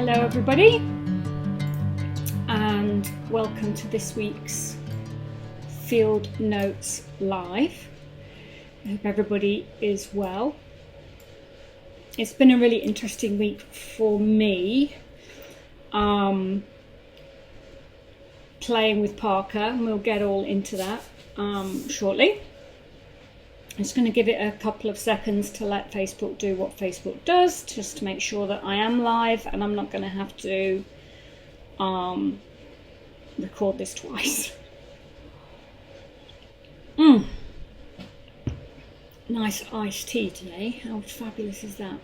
Hello everybody, and welcome to this week's Feild Notes Live. I hope everybody is well. It's been a really interesting week for me, playing with Parker, and we'll get all into that shortly. I'm just going to give it a couple of seconds to let Facebook do what Facebook does, just to make sure that I am live and I'm not going to have to record this twice. Nice iced tea today. How fabulous is that?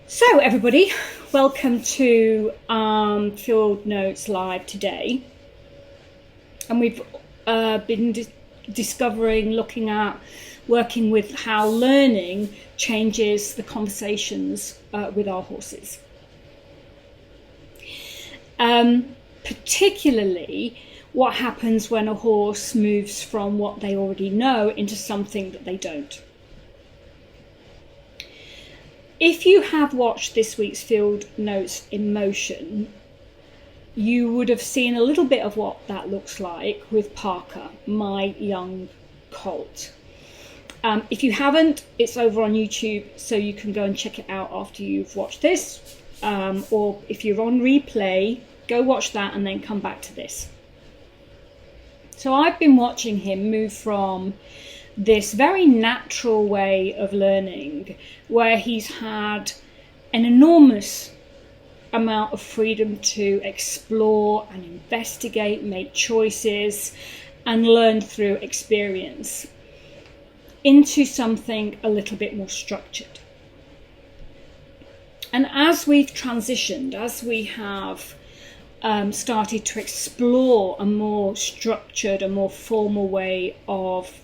So everybody, welcome to Feild Notes Live today. And we've been discovering, looking at, working with how learning changes the conversations with our horses. Particularly what happens when a horse moves from what they already know into something that they don't. If you have watched this week's Feild Notes in Motion, you would have seen a little bit of what that looks like with Parker, my young colt. If you haven't, it's over on YouTube, so you can go and check it out after you've watched this. Or if you're on replay, go watch that and then come back to this. So I've been watching him move from this very natural way of learning, where he's had an enormous amount of freedom to explore and investigate, make choices and learn through experience, into something a little bit more structured. And as we've transitioned, as we have started to explore a more structured, a more formal way of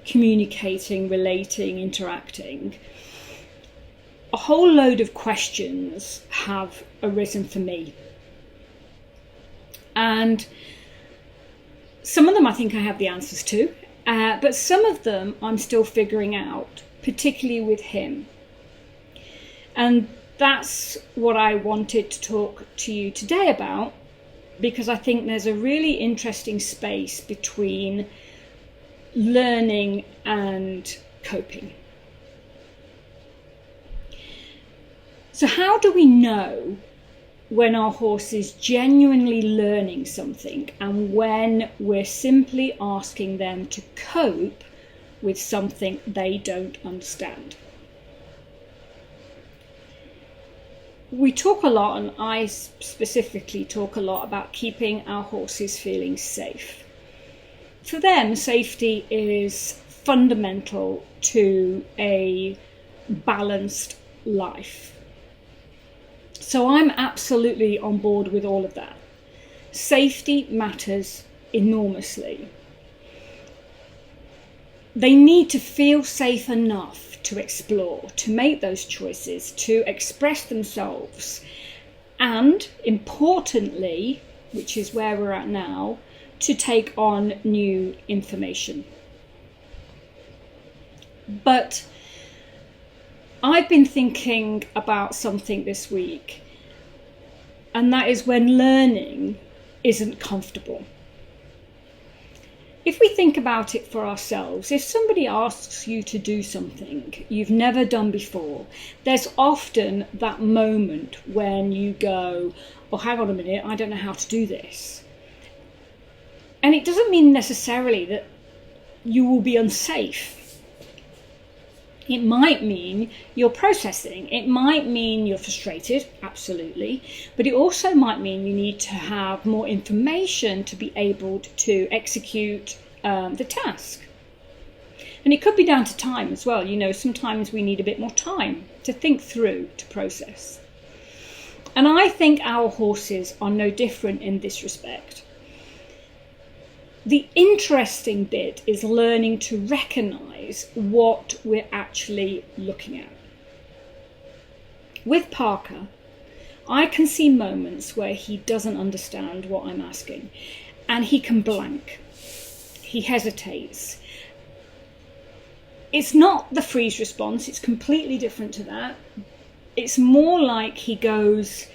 communicating, relating, interacting, a whole load of questions have arisen for me. And some of them I think I have the answers to, but some of them I'm still figuring out, particularly with him. And that's what I wanted to talk to you today about, because I think there's a really interesting space between learning and coping. So how do we know when our horse is genuinely learning something and when we're simply asking them to cope with something they don't understand? We talk a lot, and I specifically talk a lot, about keeping our horses feeling safe. For them, safety is fundamental to a balanced life. So I'm absolutely on board with all of that. Safety matters enormously. They need to feel safe enough to explore, to make those choices, to express themselves, and importantly, which is where we're at now, to take on new information. But I've been thinking about something this week, and that is when learning isn't comfortable. If we think about it for ourselves, if somebody asks you to do something you've never done before, there's often that moment when you go, oh, hang on a minute, I don't know how to do this. And it doesn't mean necessarily that you will be unsafe. It might mean you're processing. It might mean you're frustrated, absolutely. But it also might mean you need to have more information to be able to execute the task. And it could be down to time as well. You know, sometimes we need a bit more time to think through, to process. And I think our horses are no different in this respect. The interesting bit is learning to recognise what we're actually looking at. With Parker, I can see moments where he doesn't understand what I'm asking, and he can blank. He hesitates. It's not the freeze response, it's completely different to that. It's more like he goes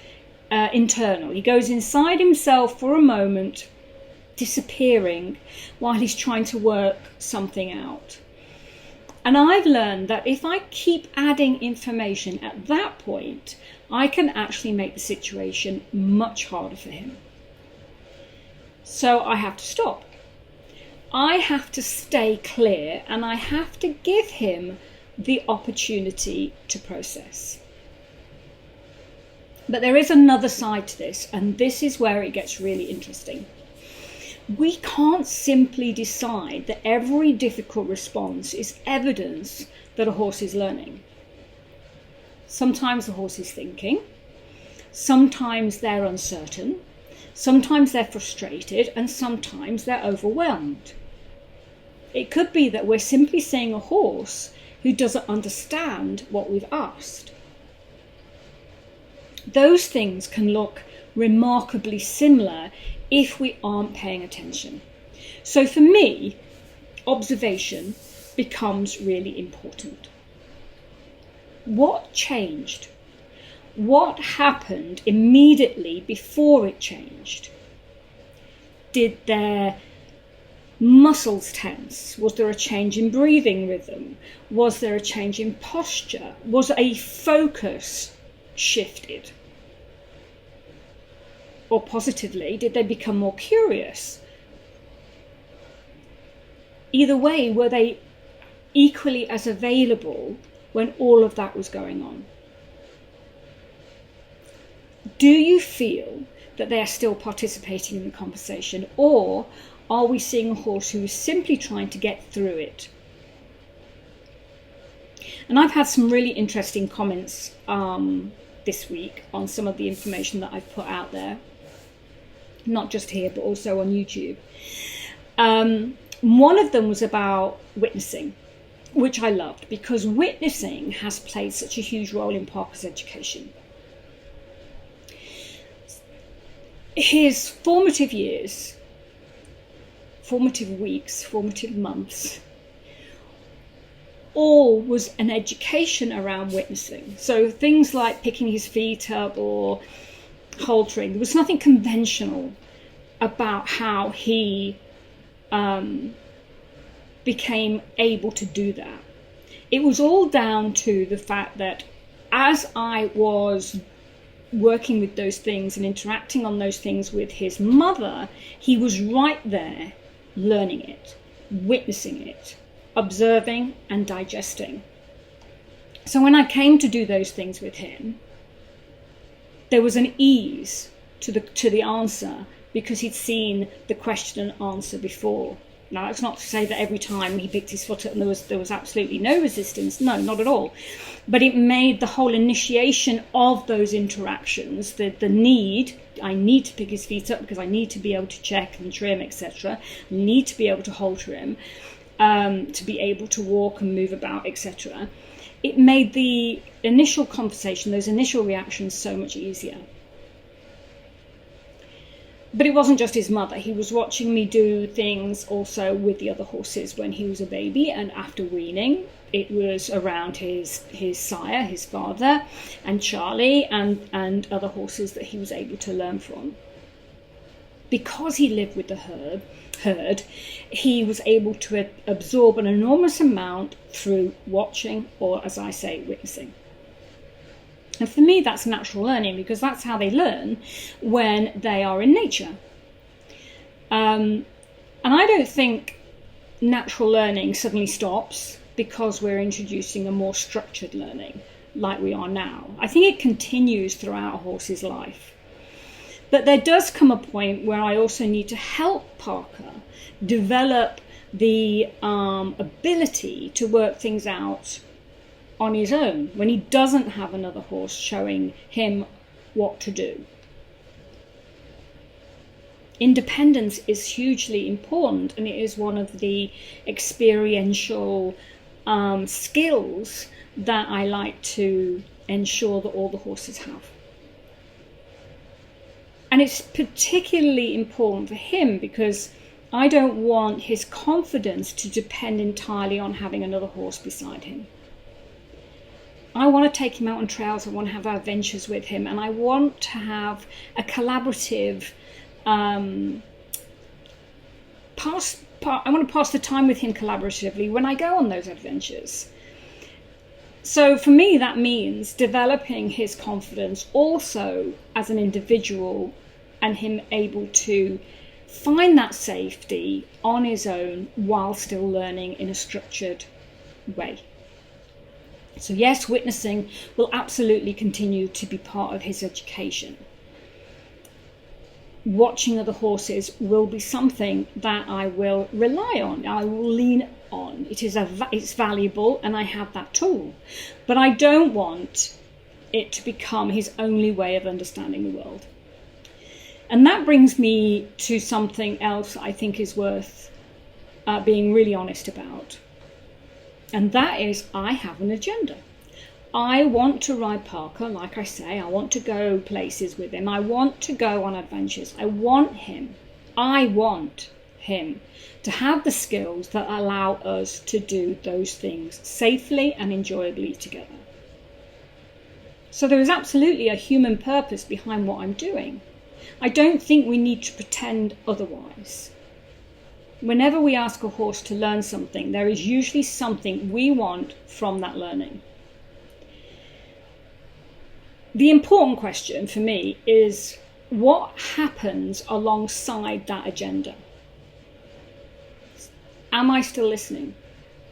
internal. He goes inside himself for a moment, disappearing while he's trying to work something out. And I've learned that if I keep adding information at that point, I can actually make the situation much harder for him. So I have to stop. I have to stay clear, and I have to give him the opportunity to process. But there is another side to this, and this is where it gets really interesting. We can't simply decide that every difficult response is evidence that a horse is learning. Sometimes the horse is thinking, sometimes they're uncertain, sometimes they're frustrated, and sometimes they're overwhelmed. It could be that we're simply seeing a horse who doesn't understand what we've asked. Those things can look remarkably similar if we aren't paying attention. So for me, observation becomes really important. What changed? What happened immediately before it changed? Did their muscles tense? Was there a change in breathing rhythm? Was there a change in posture? Was a focus shifted? Or positively, did they become more curious? Either way, were they equally as available when all of that was going on? Do you feel that they are still participating in the conversation, or are we seeing a horse who is simply trying to get through it? And I've had some really interesting comments this week on some of the information that I've put out there, not just here, but also on YouTube. One of them was about witnessing, which I loved, because witnessing has played such a huge role in Parker's education. His formative years, formative weeks, formative months, all was an education around witnessing. So things like picking his feet up or haltering, there was nothing conventional about how he became able to do that. It was all down to the fact that as I was working with those things and interacting on those things with his mother, he was right there learning it, witnessing it, observing and digesting. So when I came to do those things with him, there was an ease to the answer, because he'd seen the question and answer before. Now, that's not to say that every time he picked his foot up and there was absolutely no resistance. No, not at all. But it made the whole initiation of those interactions, the need, I need to pick his feet up because I need to be able to check and trim, etc. Need to be able to halter him, to be able to walk and move about, etc. It made the initial conversation, those initial reactions, so much easier. But it wasn't just his mother. He was watching me do things also with the other horses when he was a baby and after weaning. It was around his sire, his father, and Charlie, and other horses that he was able to learn from. Because he lived with the herd, he was able to absorb an enormous amount through watching, or as I say, witnessing. And for me, that's natural learning, because that's how they learn when they are in nature. And I don't think natural learning suddenly stops because we're introducing a more structured learning like we are now. I think it continues throughout a horse's life. But there does come a point where I also need to help Parker develop the ability to work things out on his own when he doesn't have another horse showing him what to do. Independence is hugely important, and it is one of the experiential skills that I like to ensure that all the horses have. And it's particularly important for him because I don't want his confidence to depend entirely on having another horse beside him. I want to take him out on trails. I want to have adventures with him, and I want to have a collaborative I want to pass the time with him collaboratively when I go on those adventures. So for me, that means developing his confidence also as an individual, and him able to find that safety on his own while still learning in a structured way. So yes, witnessing will absolutely continue to be part of his education. Watching other horses will be something that I will rely on, I will lean on. It's valuable, and I have that tool. But I don't want it to become his only way of understanding the world. And that brings me to something else I think is worth being really honest about. And that is, I have an agenda. I want to ride Parker, like I say. I want to go places with him. I want to go on adventures. I want him to have the skills that allow us to do those things safely and enjoyably together. So there is absolutely a human purpose behind what I'm doing. I don't think we need to pretend otherwise. Whenever we ask a horse to learn something, there is usually something we want from that learning. The important question for me is, what happens alongside that agenda? Am I still listening?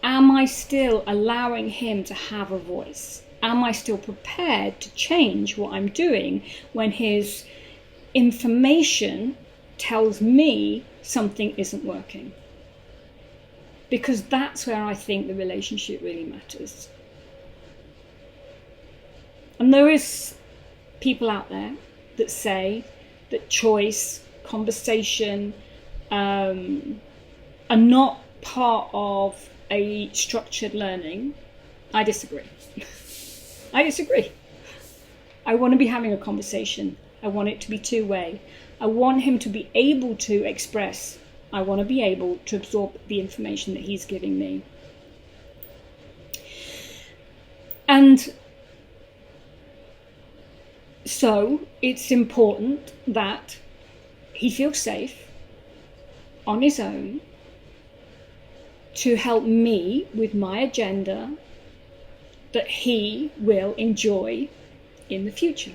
Am I still allowing him to have a voice? Am I still prepared to change what I'm doing when his information tells me something isn't working? Because that's where I think the relationship really matters. And there is people out there that say that choice, conversation are not part of a structured learning. I disagree. I disagree. I want to be having a conversation. I want it to be two-way. I want him to be able to express. I want to be able to absorb the information that he's giving me. And so it's important that he feels safe on his own to help me with my agenda that he will enjoy in the future.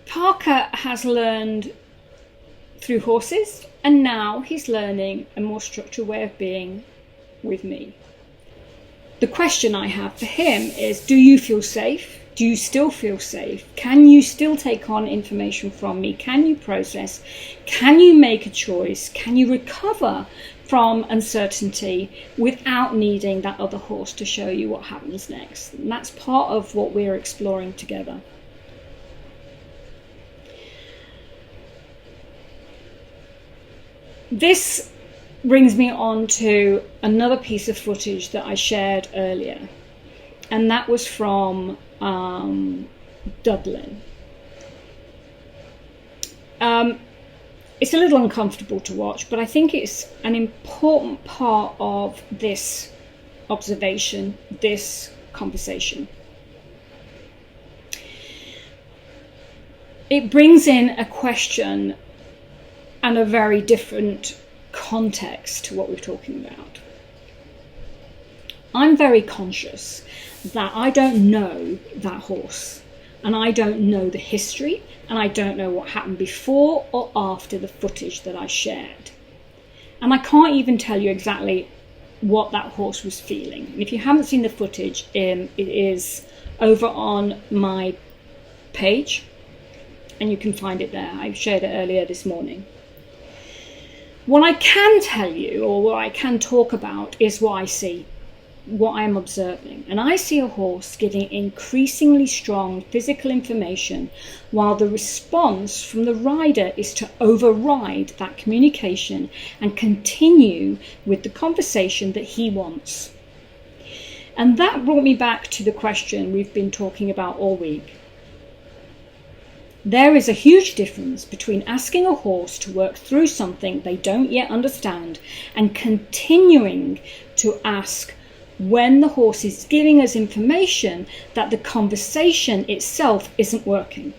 Parker has learned through horses, and now he's learning a more structured way of being with me. The question I have for him is, do you feel safe? Do you still feel safe? Can you still take on information from me? Can you process? Can you make a choice? Can you recover from uncertainty without needing that other horse to show you what happens next? And that's part of what we're exploring together. This brings me on to another piece of footage that I shared earlier, and that was from Dublin. It's a little uncomfortable to watch, but I think it's an important part of this observation, this conversation. It brings in a question and a very different context to what we're talking about. I'm very conscious that I don't know that horse, and I don't know the history, and I don't know what happened before or after the footage that I shared. And I can't even tell you exactly what that horse was feeling. And if you haven't seen the footage, it is over on my page, and you can find it there. I shared it earlier this morning. What I can tell you, or what I can talk about, is what I see, what I'm observing. And I see a horse giving increasingly strong physical information, while the response from the rider is to override that communication and continue with the conversation that he wants. And that brought me back to the question we've been talking about all week. There is a huge difference between asking a horse to work through something they don't yet understand and continuing to ask when the horse is giving us information that the conversation itself isn't working.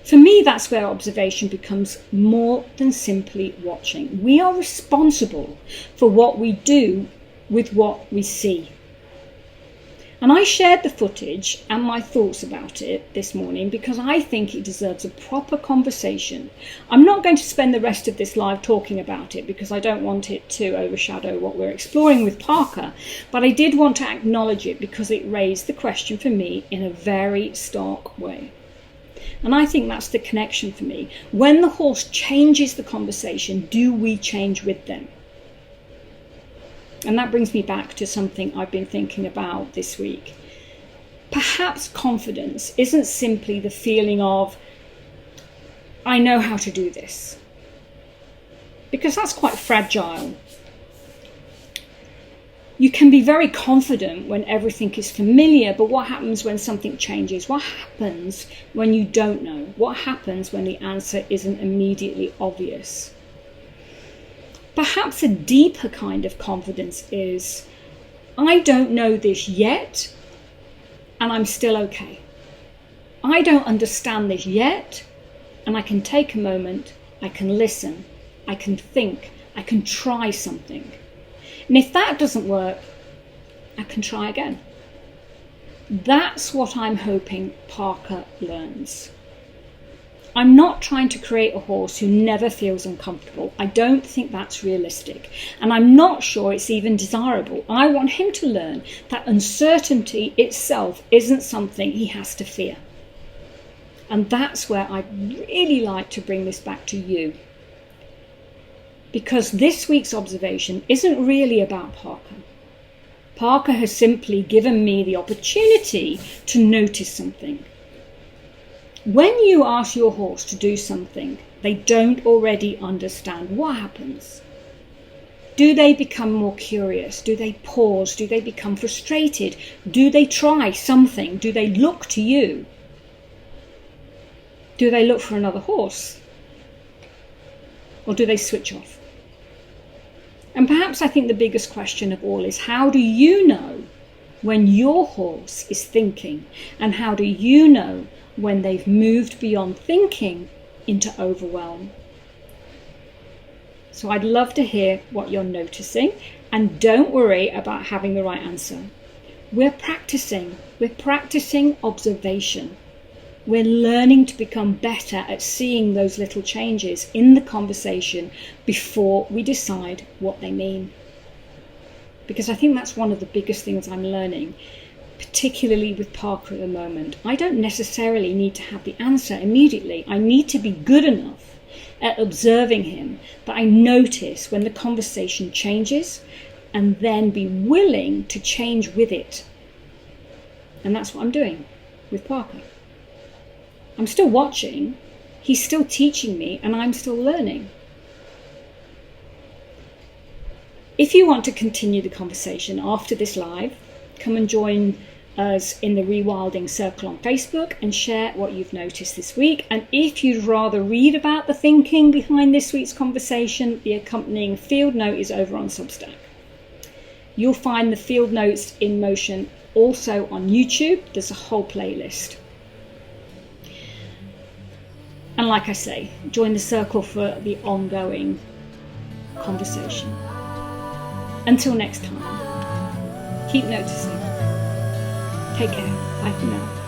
For me, that's where observation becomes more than simply watching. We are responsible for what we do with what we see. And I shared the footage and my thoughts about it this morning because I think it deserves a proper conversation. I'm not going to spend the rest of this live talking about it because I don't want it to overshadow what we're exploring with Parker, but I did want to acknowledge it because it raised the question for me in a very stark way. And I think that's the connection for me. When the horse changes the conversation, do we change with them? And that brings me back to something I've been thinking about this week. Perhaps confidence isn't simply the feeling of, I know how to do this. Because that's quite fragile. You can be very confident when everything is familiar, but what happens when something changes? What happens when you don't know? What happens when the answer isn't immediately obvious? Perhaps a deeper kind of confidence is, I don't know this yet, and I'm still okay. I don't understand this yet, and I can take a moment, I can listen, I can think, I can try something. And if that doesn't work, I can try again. That's what I'm hoping Parker learns. I'm not trying to create a horse who never feels uncomfortable. I don't think that's realistic. And I'm not sure it's even desirable. I want him to learn that uncertainty itself isn't something he has to fear. And that's where I'd really like to bring this back to you. Because this week's observation isn't really about Parker. Parker has simply given me the opportunity to notice something. When you ask your horse to do something they don't already understand, what happens? Do they become more curious? Do they pause? Do they become frustrated? Do they try something? Do they look to you? Do they look for another horse? Or do they switch off? And perhaps I think the biggest question of all is, how do you know when your horse is thinking? And how do you know when they've moved beyond thinking into overwhelm? So I'd love to hear what you're noticing, and don't worry about having the right answer. We're practicing observation. We're learning to become better at seeing those little changes in the conversation before we decide what they mean. Because I think that's one of the biggest things I'm learning, particularly with Parker at the moment. I don't necessarily need to have the answer immediately. I need to be good enough at observing him that I notice when the conversation changes and then be willing to change with it. And that's what I'm doing with Parker. I'm still watching, he's still teaching me, and I'm still learning. If you want to continue the conversation after this live, come and join us in the Rewilding Circle on Facebook and share what you've noticed this week. And if you'd rather read about the thinking behind this week's conversation, the accompanying field note is over on Substack. You'll find the field notes in motion also on YouTube. There's a whole playlist. And like I say, join the circle for the ongoing conversation. Until next time, keep noticing. Take care. Bye for now.